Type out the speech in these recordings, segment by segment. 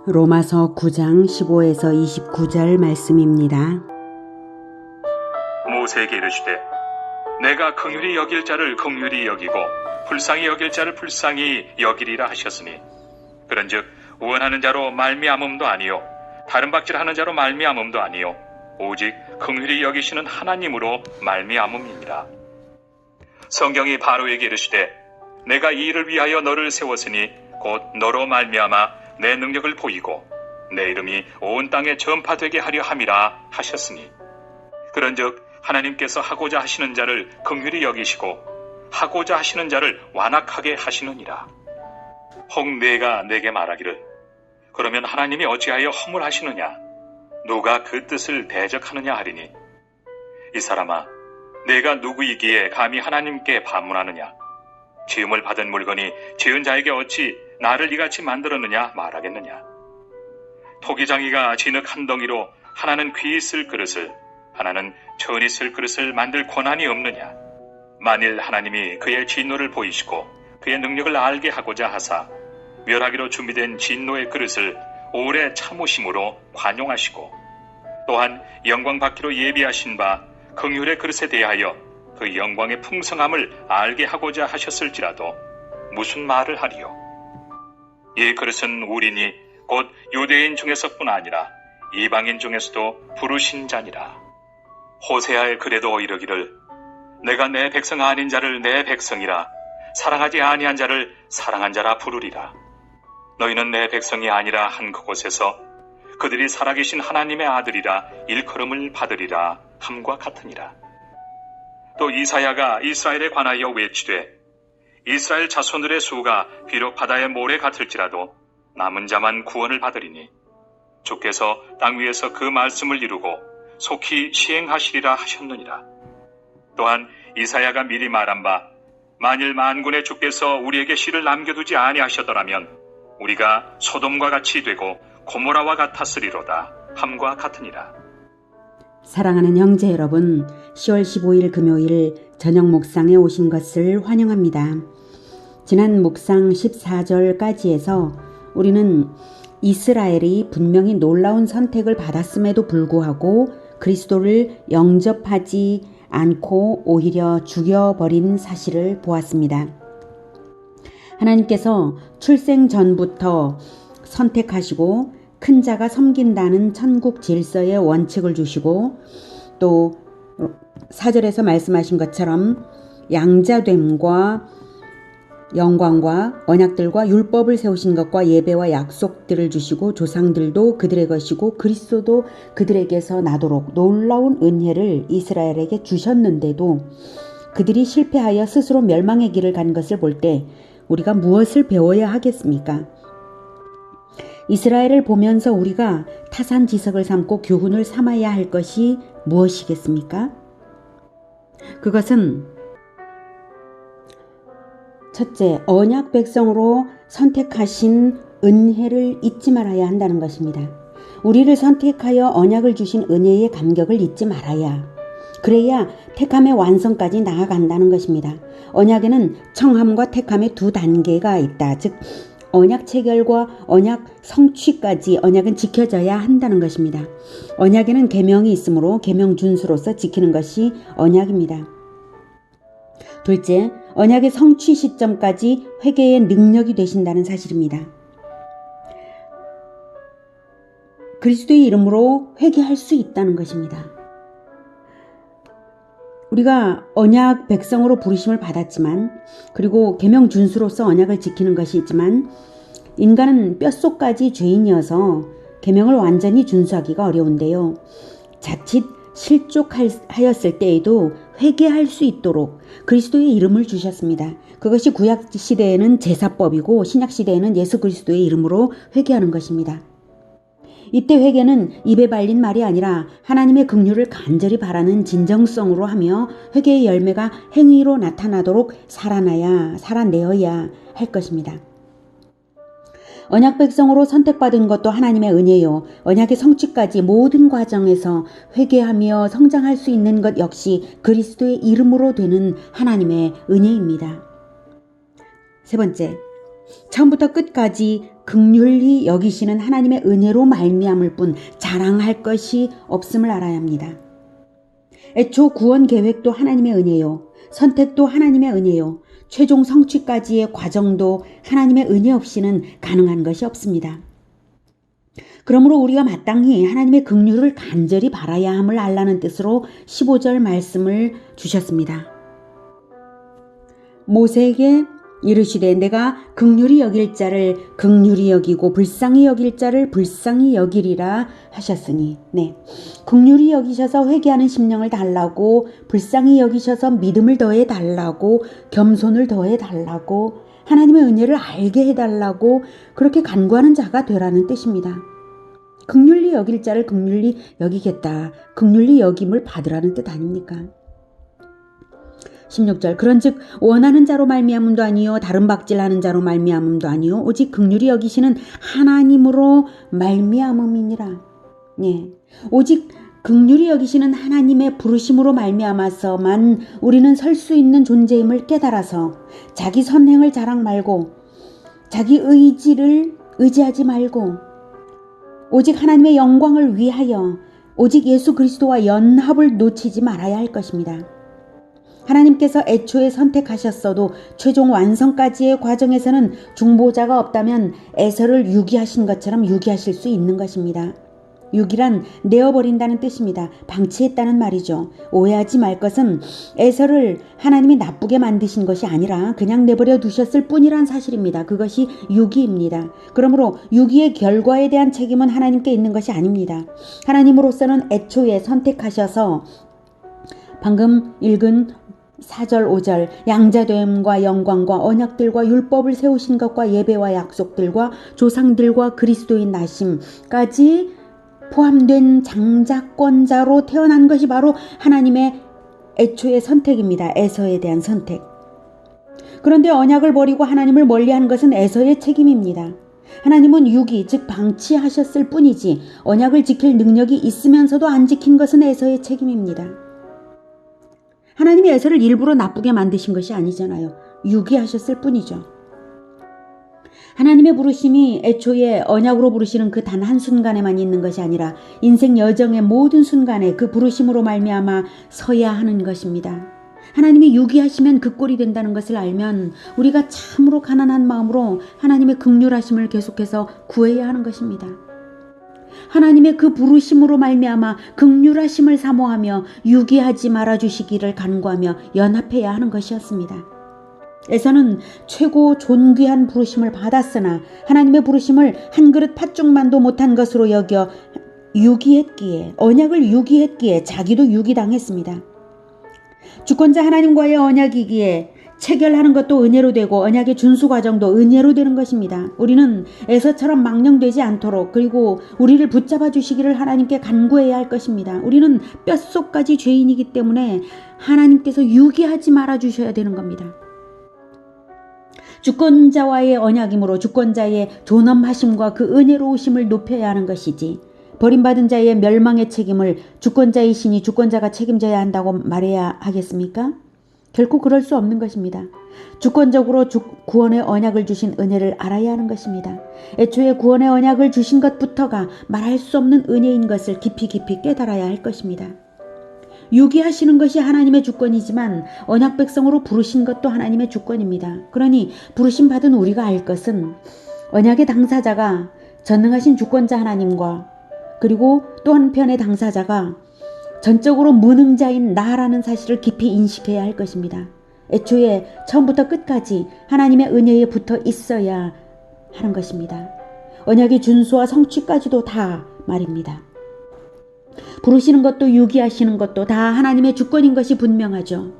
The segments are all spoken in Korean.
로마서 9장 15에서 29절 말씀입니다. 모세에게 이르시되 내가 긍휼히 여길 자를 긍휼히 여기고 불쌍히 여길 자를 불쌍히 여기리라 하셨으니 그런즉 원하는 자로 말미암음도 아니요 다른 박질하는 자로 말미암음도 아니요 오직 긍휼히 여기시는 하나님으로 말미암음이니라. 성경이 바로에게 이르시되 내가 이 일을 위하여 너를 세웠으니 곧 너로 말미암아 내 능력을 보이고 내 이름이 온 땅에 전파되게 하려 함이라 하셨으니 그런즉 하나님께서 하고자 하시는 자를 긍휼히 여기시고 하고자 하시는 자를 완악하게 하시느니라. 혹 내가 내게 말하기를 그러면 하나님이 어찌하여 허물하시느냐 누가 그 뜻을 대적하느냐 하리니 이 사람아 내가 누구이기에 감히 하나님께 반문하느냐 지음을 받은 물건이 지은 자에게 어찌 나를 이같이 만들었느냐 말하겠느냐. 토기장이가 진흙 한 덩이로 하나는 귀 쓸 그릇을 하나는 천이 쓸 그릇을 만들 권한이 없느냐. 만일 하나님이 그의 진노를 보이시고 그의 능력을 알게 하고자 하사 멸하기로 준비된 진노의 그릇을 오래 참으심으로 관용하시고 또한 영광 받기로 예비하신 바 긍휼의 그릇에 대하여 그 영광의 풍성함을 알게 하고자 하셨을지라도 무슨 말을 하리요. 이 그릇은 우리니 곧 유대인 중에서뿐 아니라 이방인 중에서도 부르신 자니라. 호세아의 글에도 이르기를 내가 내 백성 아닌 자를 내 백성이라 사랑하지 아니한 자를 사랑한 자라 부르리라. 너희는 내 백성이 아니라 한 그곳에서 그들이 살아계신 하나님의 아들이라 일컬음을 받으리라 함과 같으니라. 또 이사야가 이스라엘에 관하여 외치되 이스라엘 자손들의 수가 비록 바다의 모래 같을지라도 남은 자만 구원을 받으리니 주께서 땅 위에서 그 말씀을 이루고 속히 시행하시리라 하셨느니라. 또한 이사야가 미리 말한 바 만일 만군의 주께서 우리에게 씨를 남겨두지 아니하셨더라면 우리가 소돔과 같이 되고 고모라와 같았으리로다 함과 같으니라. 사랑하는 형제 여러분, 10월 15일 금요일 저녁 묵상에 오신 것을 환영합니다. 지난 묵상 14절까지에서 우리는 이스라엘이 분명히 놀라운 선택을 받았음에도 불구하고 그리스도를 영접하지 않고 오히려 죽여버린 사실을 보았습니다. 하나님께서 출생 전부터 선택하시고 큰 자가 섬긴다는 천국 질서의 원칙을 주시고 또 4절에서 말씀하신 것처럼 양자됨과 영광과 언약들과 율법을 세우신 것과 예배와 약속들을 주시고 조상들도 그들의 것이고 그리스도도 그들에게서 나도록 놀라운 은혜를 이스라엘에게 주셨는데도 그들이 실패하여 스스로 멸망의 길을 간 것을 볼 때 우리가 무엇을 배워야 하겠습니까? 이스라엘을 보면서 우리가 타산지석을 삼고 교훈을 삼아야 할 것이 무엇이겠습니까? 그것은 첫째, 언약 백성으로 선택하신 은혜를 잊지 말아야 한다는 것입니다. 우리를 선택하여 언약을 주신 은혜의 감격을 잊지 말아야, 그래야 택함의 완성까지 나아간다는 것입니다. 언약에는 청함과 택함의 두 단계가 있다. 즉 언약 체결과 언약 성취까지 언약은 지켜져야 한다는 것입니다. 언약에는 계명이 있으므로 계명 준수로서 지키는 것이 언약입니다. 둘째, 언약의 성취 시점까지 회개의 능력이 되신다는 사실입니다. 그리스도의 이름으로 회개할 수 있다는 것입니다. 우리가 언약 백성으로 부르심을 받았지만 그리고 계명 준수로서 언약을 지키는 것이 있지만 인간은 뼛속까지 죄인이어서 계명을 완전히 준수하기가 어려운데요. 자칫 실족하였을 때에도 회개할 수 있도록 그리스도의 이름을 주셨습니다. 그것이 구약 시대에는 제사법이고 신약 시대에는 예수 그리스도의 이름으로 회개하는 것입니다. 이때 회개는 입에 발린 말이 아니라 하나님의 긍휼을 간절히 바라는 진정성으로 하며 회개의 열매가 행위로 나타나도록 살아내어야 할 것입니다. 언약 백성으로 선택받은 것도 하나님의 은혜요. 언약의 성취까지 모든 과정에서 회개하며 성장할 수 있는 것 역시 그리스도의 이름으로 되는 하나님의 은혜입니다. 세 번째, 처음부터 끝까지 긍휼히 여기시는 하나님의 은혜로 말미암을 뿐 자랑할 것이 없음을 알아야 합니다. 애초 구원 계획도 하나님의 은혜요. 선택도 하나님의 은혜요. 최종 성취까지의 과정도 하나님의 은혜 없이는 가능한 것이 없습니다. 그러므로 우리가 마땅히 하나님의 긍휼을 간절히 바라야 함을 알라는 뜻으로 15절 말씀을 주셨습니다. 모세에게 이르시되 내가 긍휼히 여길 자를 긍휼히 여기고 불쌍히 여길 자를 불쌍히 여기리라 하셨으니, 긍휼히 여기셔서 회개하는 심령을 달라고, 불쌍히 여기셔서 믿음을 더해 달라고, 겸손을 더해 달라고, 하나님의 은혜를 알게 해달라고 그렇게 간구하는 자가 되라는 뜻입니다. 긍휼히 여길 자를 긍휼히 여기겠다, 긍휼히 여김을 받으라는 뜻 아닙니까? 16절 그런즉 원하는 자로 말미암음도 아니요 다른 박질하는 자로 말미암음도 아니요 오직 긍휼히 여기시는 하나님으로 말미암음이니라. 오직 긍휼히 여기시는 하나님의 부르심으로 말미암아서만 우리는 설 수 있는 존재임을 깨달아서 자기 선행을 자랑 말고 자기 의지를 의지하지 말고 오직 하나님의 영광을 위하여 오직 예수 그리스도와 연합을 놓치지 말아야 할 것입니다. 하나님께서 애초에 선택하셨어도 최종 완성까지의 과정에서는 중보자가 없다면 에서를 유기하신 것처럼 유기하실 수 있는 것입니다. 유기란 내어버린다는 뜻입니다. 방치했다는 말이죠. 오해하지 말 것은 에서를 하나님이 나쁘게 만드신 것이 아니라 그냥 내버려 두셨을 뿐이란 사실입니다. 그것이 유기입니다. 그러므로 유기의 결과에 대한 책임은 하나님께 있는 것이 아닙니다. 하나님으로서는 애초에 선택하셔서 방금 읽은 4절 5절 양자됨과 영광과 언약들과 율법을 세우신 것과 예배와 약속들과 조상들과 그리스도인 나심까지 포함된 장자권자로 태어난 것이 바로 하나님의 애초의 선택입니다. 에서에 대한 선택. 그런데 언약을 버리고 하나님을 멀리하는 것은 에서의 책임입니다. 하나님은 유기 즉 방치하셨을 뿐이지 언약을 지킬 능력이 있으면서도 안 지킨 것은 에서의 책임입니다. 하나님이 에서를 일부러 나쁘게 만드신 것이 아니잖아요. 유기하셨을 뿐이죠. 하나님의 부르심이 애초에 언약으로 부르시는 그 단 한순간에만 있는 것이 아니라 인생 여정의 모든 순간에 그 부르심으로 말미암아 서야 하는 것입니다. 하나님이 유기하시면 그 꼴이 된다는 것을 알면 우리가 참으로 가난한 마음으로 하나님의 긍휼하심을 계속해서 구해야 하는 것입니다. 하나님의 그 부르심으로 말미암아 긍휼하심을 사모하며 유기하지 말아주시기를 간구하며 연합해야 하는 것이었습니다. 에서는 최고 존귀한 부르심을 받았으나 하나님의 부르심을 한 그릇 팥죽만도 못한 것으로 여겨 유기했기에 언약을 유기했기에 자기도 유기당했습니다. 주권자 하나님과의 언약이기에 체결하는 것도 은혜로 되고 언약의 준수 과정도 은혜로 되는 것입니다. 우리는 에서처럼 망령되지 않도록 그리고 우리를 붙잡아 주시기를 하나님께 간구해야 할 것입니다. 우리는 뼛속까지 죄인이기 때문에 하나님께서 유기하지 말아 주셔야 되는 겁니다. 주권자와의 언약이므로 주권자의 존엄하심과 그 은혜로우심을 높여야 하는 것이지 버림받은 자의 멸망의 책임을 주권자이시니 주권자가 책임져야 한다고 말해야 하겠습니까? 결코 그럴 수 없는 것입니다. 주권적으로 구원의 언약을 주신 은혜를 알아야 하는 것입니다. 애초에 구원의 언약을 주신 것부터가 말할 수 없는 은혜인 것을 깊이 깨달아야 할 것입니다. 유기하시는 것이 하나님의 주권이지만 언약 백성으로 부르신 것도 하나님의 주권입니다. 그러니 부르심 받은 우리가 알 것은 언약의 당사자가 전능하신 주권자 하나님과 그리고 또 한편의 당사자가 전적으로 무능자인 나라는 사실을 깊이 인식해야 할 것입니다. 애초에 처음부터 끝까지 하나님의 은혜에 붙어 있어야 하는 것입니다. 언약의 준수와 성취까지도 다 말입니다. 부르시는 것도 유기하시는 것도 다 하나님의 주권인 것이 분명하죠.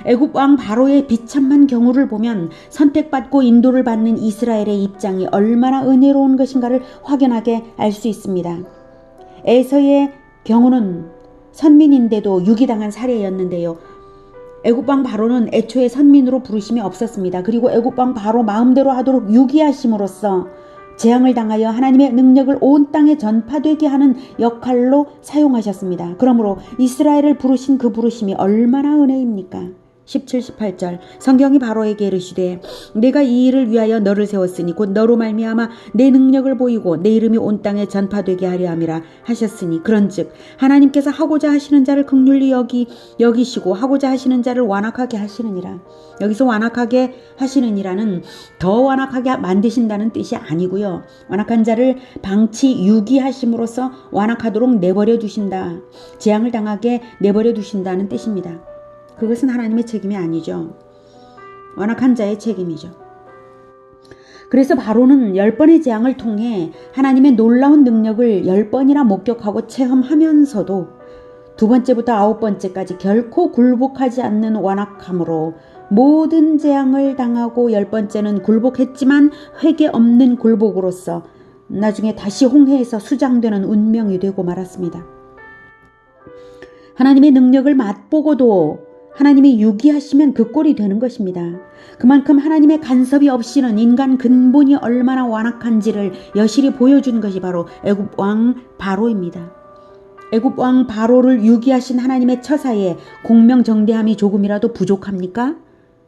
애굽 왕 바로의 비참한 경우를 보면 선택받고 인도를 받는 이스라엘의 입장이 얼마나 은혜로운 것인가를 확연하게 알 수 있습니다. 에서의 경우는 선민인데도 유기당한 사례였는데요. 애굽왕 바로는 애초에 선민으로 부르심이 없었습니다. 그리고 애굽왕 바로 마음대로 하도록 유기하심으로써 재앙을 당하여 하나님의 능력을 온 땅에 전파되게 하는 역할로 사용하셨습니다. 그러므로 이스라엘을 부르신 그 부르심이 얼마나 은혜입니까? 17, 18절 성경이 바로에게 이르시되 내가 이 일을 위하여 너를 세웠으니 곧 너로 말미암아 내 능력을 보이고 내 이름이 온 땅에 전파되게 하려 함이라 하셨으니 그런즉 하나님께서 하고자 하시는 자를 긍휼히 여기시고 하고자 하시는 자를 완악하게 하시느니라. 여기서 완악하게 하시느니라는 더 완악하게 만드신다는 뜻이 아니고요. 완악한 자를 방치 유기하심으로써 완악하도록 내버려 두신다. 재앙을 당하게 내버려 두신다는 뜻입니다. 그것은 하나님의 책임이 아니죠. 완악한 자의 책임이죠. 그래서 바로는 10번의 재앙을 통해 하나님의 놀라운 능력을 10번이나 목격하고 체험하면서도 두 번째부터 9번째까지 결코 굴복하지 않는 완악함으로 모든 재앙을 당하고 10번째는 굴복했지만 회개 없는 굴복으로서 나중에 다시 홍해에서 수장되는 운명이 되고 말았습니다. 하나님의 능력을 맛보고도 하나님이 유기하시면 그 꼴이 되는 것입니다. 그만큼 하나님의 간섭이 없이는 인간 근본이 얼마나 완악한지를 여실히 보여준 것이 바로 애굽 왕 바로입니다. 애굽 왕 바로를 유기하신 하나님의 처사에 공명정대함이 조금이라도 부족합니까?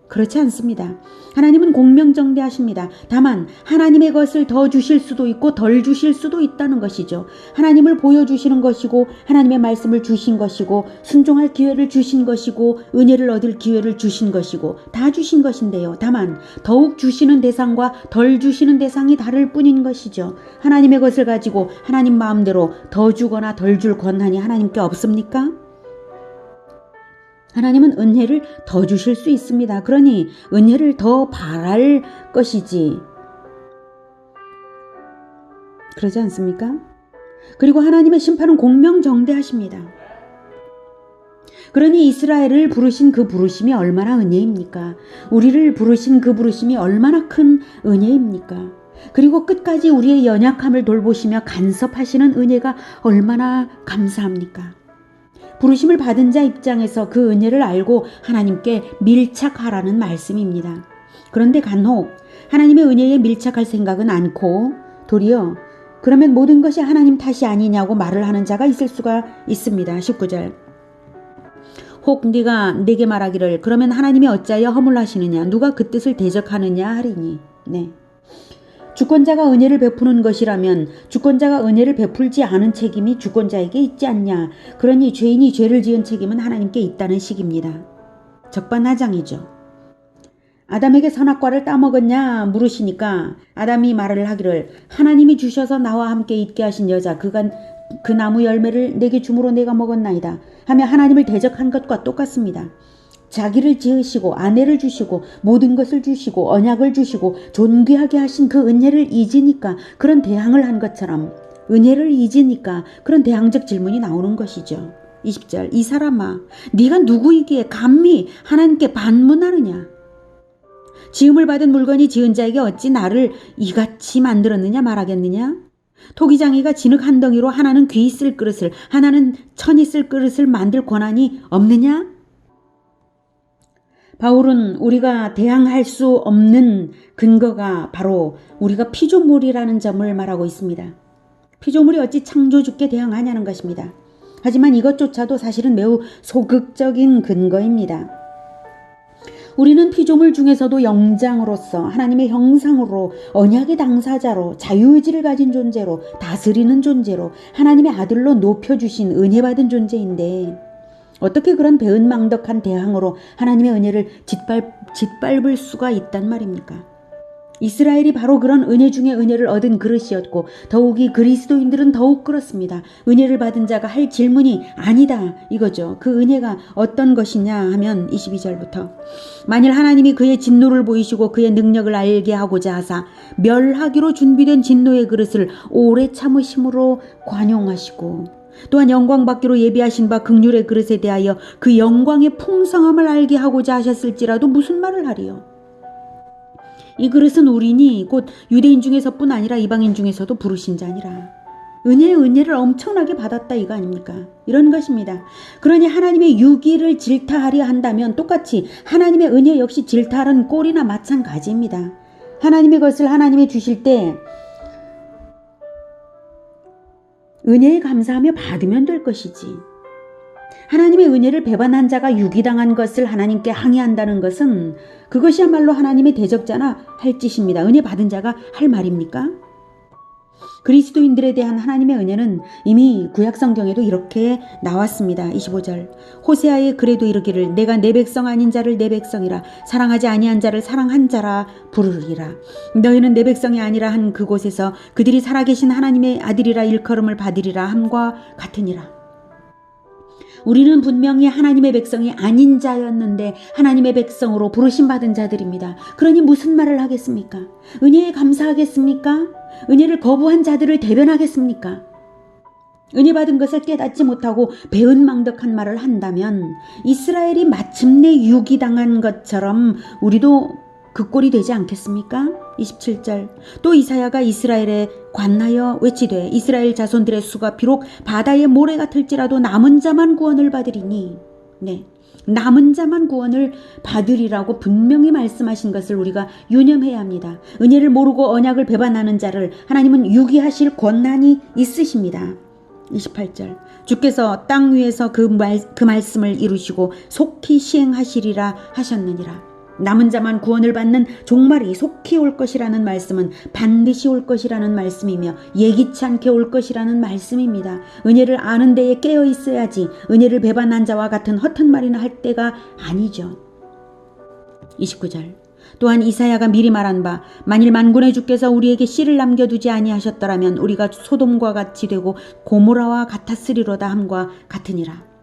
그렇지 않습니다. 하나님은 공명정대하십니다. 다만 하나님의 것을 더 주실 수도 있고 덜 주실 수도 있다는 것이죠. 하나님을 보여주시는 것이고 하나님의 말씀을 주신 것이고 순종할 기회를 주신 것이고 은혜를 얻을 기회를 주신 것이고 다 주신 것인데요. 다만 더욱 주시는 대상과 덜 주시는 대상이 다를 뿐인 것이죠. 하나님의 것을 가지고 하나님 마음대로 더 주거나 덜 줄 권한이 하나님께 없습니까? 하나님은 은혜를 더 주실 수 있습니다. 그러니 은혜를 더 바랄 것이지. 그러지 않습니까? 그리고 하나님의 심판은 공명정대하십니다. 그러니 이스라엘을 부르신 그 부르심이 얼마나 은혜입니까? 우리를 부르신 그 부르심이 얼마나 큰 은혜입니까? 그리고 끝까지 우리의 연약함을 돌보시며 간섭하시는 은혜가 얼마나 감사합니까? 부르심을 받은 자 입장에서 그 은혜를 알고 하나님께 밀착하라는 말씀입니다. 그런데 간혹 하나님의 은혜에 밀착할 생각은 않고 도리어 그러면 모든 것이 하나님 탓이 아니냐고 말을 하는 자가 있을 수가 있습니다. 19절 혹 네가 내게 말하기를 그러면 하나님이 어찌하여 허물하시느냐 누가 그 뜻을 대적하느냐 하리니 네. 주권자가 은혜를 베푸는 것이라면 주권자가 은혜를 베풀지 않은 책임이 주권자에게 있지 않냐. 그러니 죄인이 죄를 지은 책임은 하나님께 있다는 식입니다. 적반하장이죠. 아담에게 선악과를 따먹었냐 물으시니까 아담이 말을 하기를 하나님이 주셔서 나와 함께 있게 하신 여자 그간 그 나무 열매를 내게 주므로 내가 먹었나이다 하며 하나님을 대적한 것과 똑같습니다. 자기를 지으시고 아내를 주시고 모든 것을 주시고 언약을 주시고 존귀하게 하신 그 은혜를 잊으니까 그런 대항을 한 것처럼 은혜를 잊으니까 그런 대항적 질문이 나오는 것이죠. 20절 이 사람아 네가 누구이기에 감히 하나님께 반문하느냐. 지음을 받은 물건이 지은 자에게 어찌 나를 이같이 만들었느냐 말하겠느냐. 토기장이가 진흙 한 덩이로 하나는 귀 쓸 그릇을 하나는 천이 쓸 그릇을 만들 권한이 없느냐. 바울은 우리가 대항할 수 없는 근거가 바로 우리가 피조물이라는 점을 말하고 있습니다. 피조물이 어찌 창조주께 대항하냐는 것입니다. 하지만 이것조차도 사실은 매우 소극적인 근거입니다. 우리는 피조물 중에서도 영장으로서 하나님의 형상으로 언약의 당사자로 자유의지를 가진 존재로 다스리는 존재로 하나님의 아들로 높여주신 은혜받은 존재인데 어떻게 그런 배은망덕한 대항으로 하나님의 은혜를 짓밟을 수가 있단 말입니까? 이스라엘이 바로 그런 은혜 중에 은혜를 얻은 그릇이었고 더욱이 그리스도인들은 더욱 그렇습니다. 은혜를 받은 자가 할 질문이 아니다 이거죠. 그 은혜가 어떤 것이냐 하면 22절부터 만일 하나님이 그의 진노를 보이시고 그의 능력을 알게 하고자 하사 멸하기로 준비된 진노의 그릇을 오래 참으심으로 관용하시고 또한 영광받기로 예비하신 바 긍휼의 그릇에 대하여 그 영광의 풍성함을 알게 하고자 하셨을지라도 무슨 말을 하리요. 이 그릇은 우리니 곧 유대인 중에서뿐 아니라 이방인 중에서도 부르신 자니라. 은혜를 엄청나게 받았다 이거 아닙니까? 이런 것입니다. 그러니 하나님의 유기를 질타하려 한다면 똑같이 하나님의 은혜 역시 질타하는 꼴이나 마찬가지입니다. 하나님의 것을 하나님이 주실 때 은혜에 감사하며 받으면 될 것이지. 하나님의 은혜를 배반한 자가 유기당한 것을 하나님께 항의한다는 것은 그것이야말로 하나님의 대적자나 할 짓입니다. 은혜 받은 자가 할 말입니까? 그리스도인들에 대한 하나님의 은혜는 이미 구약성경에도 이렇게 나왔습니다. 25절 호세아의 글에도 이르기를 내가 내 백성 아닌 자를 내 백성이라 사랑하지 아니한 자를 사랑한 자라 부르리라. 너희는 내 백성이 아니라 한 그곳에서 그들이 살아계신 하나님의 아들이라 일컬음을 받으리라 함과 같으니라. 우리는 분명히 하나님의 백성이 아닌 자였는데 하나님의 백성으로 부르심받은 자들입니다. 그러니 무슨 말을 하겠습니까? 은혜에 감사하겠습니까? 은혜를 거부한 자들을 대변하겠습니까? 은혜 받은 것을 깨닫지 못하고 배은망덕한 말을 한다면 이스라엘이 마침내 유기당한 것처럼 우리도 그 꼴이 되지 않겠습니까? 27절 또 이사야가 이스라엘에 관하여 외치되 이스라엘 자손들의 수가 비록 바다의 모래 같을지라도 남은 자만 구원을 받으리니 남은 자만 구원을 받으리라고 분명히 말씀하신 것을 우리가 유념해야 합니다. 은혜를 모르고 언약을 배반하는 자를 하나님은 유기하실 권한이 있으십니다. 28절 주께서 땅 위에서 그 말씀을 이루시고 속히 시행하시리라 하셨느니라. 남은 자만 구원을 받는 종말이 속히 올 것이라는 말씀은 반드시 올 것이라는 말씀이며 예기치 않게 올 것이라는 말씀입니다. 은혜를 아는 데에 깨어 있어야지 은혜를 배반한 자와 같은 허튼 말이나 할 때가 아니죠. 29절 또한 이사야가 미리 말한 바 만일 만군의 주께서 우리에게 씨를 남겨두지 아니하셨더라면 우리가 소돔과 같이 되고 고모라와 같았으리로다 함과 같으니라.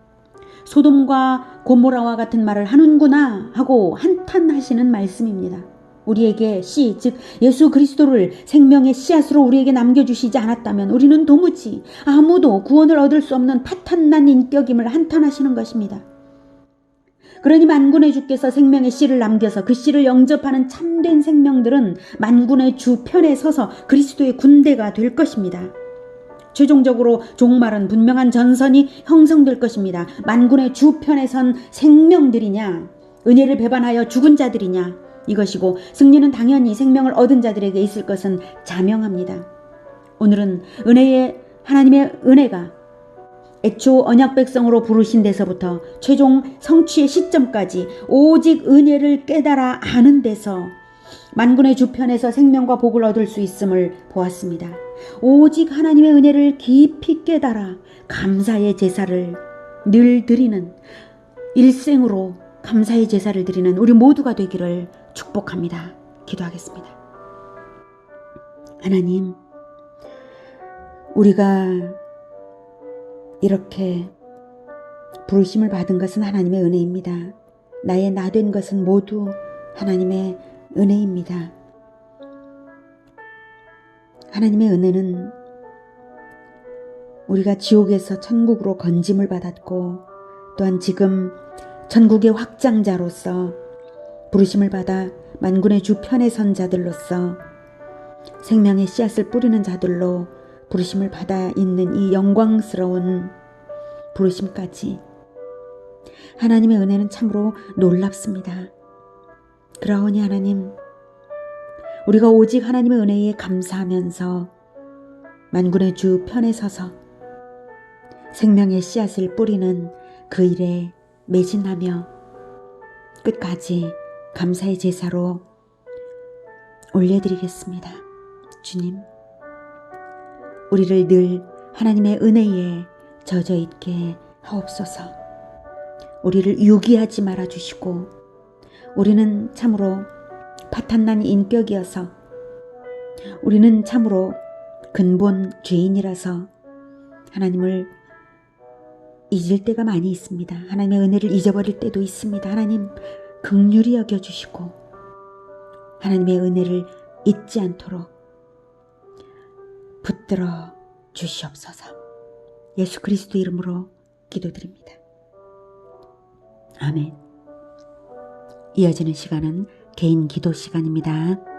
소돔과 고모라와 같은 말을 하는구나 하고 한탄하시는 말씀입니다. 우리에게 씨, 즉 예수 그리스도를 생명의 씨앗으로 우리에게 남겨주시지 않았다면 우리는 도무지 아무도 구원을 얻을 수 없는 파탄난 인격임을 한탄하시는 것입니다. 그러니 만군의 주께서 생명의 씨를 남겨서 그 씨를 영접하는 참된 생명들은 만군의 주 편에 서서 그리스도의 군대가 될 것입니다. 최종적으로 종말은 분명한 전선이 형성될 것입니다. 만군의 주 편에 선 생명들이냐 은혜를 배반하여 죽은 자들이냐 이것이고 승리는 당연히 생명을 얻은 자들에게 있을 것은 자명합니다. 오늘은 하나님의 은혜가 애초 언약 백성으로 부르신 데서부터 최종 성취의 시점까지 오직 은혜를 깨달아 아는 데서 만군의 주편에서 생명과 복을 얻을 수 있음을 보았습니다. 오직 하나님의 은혜를 깊이 깨달아 감사의 제사를 늘 드리는 일생으로 감사의 제사를 드리는 우리 모두가 되기를 축복합니다. 기도하겠습니다. 하나님, 우리가 이렇게 부르심을 받은 것은 하나님의 은혜입니다. 나의 나 된 것은 모두 하나님의 은혜입니다. 하나님의 은혜는 우리가 지옥에서 천국으로 건짐을 받았고 또한 지금 천국의 확장자로서 부르심을 받아 만군의 주 편에 선 자들로서 생명의 씨앗을 뿌리는 자들로 부르심을 받아 있는 이 영광스러운 부르심까지 하나님의 은혜는 참으로 놀랍습니다. 그러하니 하나님, 우리가 오직 하나님의 은혜에 감사하면서 만군의 주 편에 서서 생명의 씨앗을 뿌리는 그 일에 매진하며 끝까지 감사의 제사로 올려드리겠습니다. 주님, 우리를 늘 하나님의 은혜에 젖어 있게 하옵소서. 우리를 유기하지 말아주시고 우리는 참으로 파탄난 인격이어서 우리는 참으로 근본 죄인이라서 하나님을 잊을 때가 많이 있습니다. 하나님의 은혜를 잊어버릴 때도 있습니다. 하나님 긍휼히 여겨주시고 하나님의 은혜를 잊지 않도록 붙들어 주시옵소서. 예수 그리스도 이름으로 기도드립니다. 아멘. 이어지는 시간은 개인 기도 시간입니다.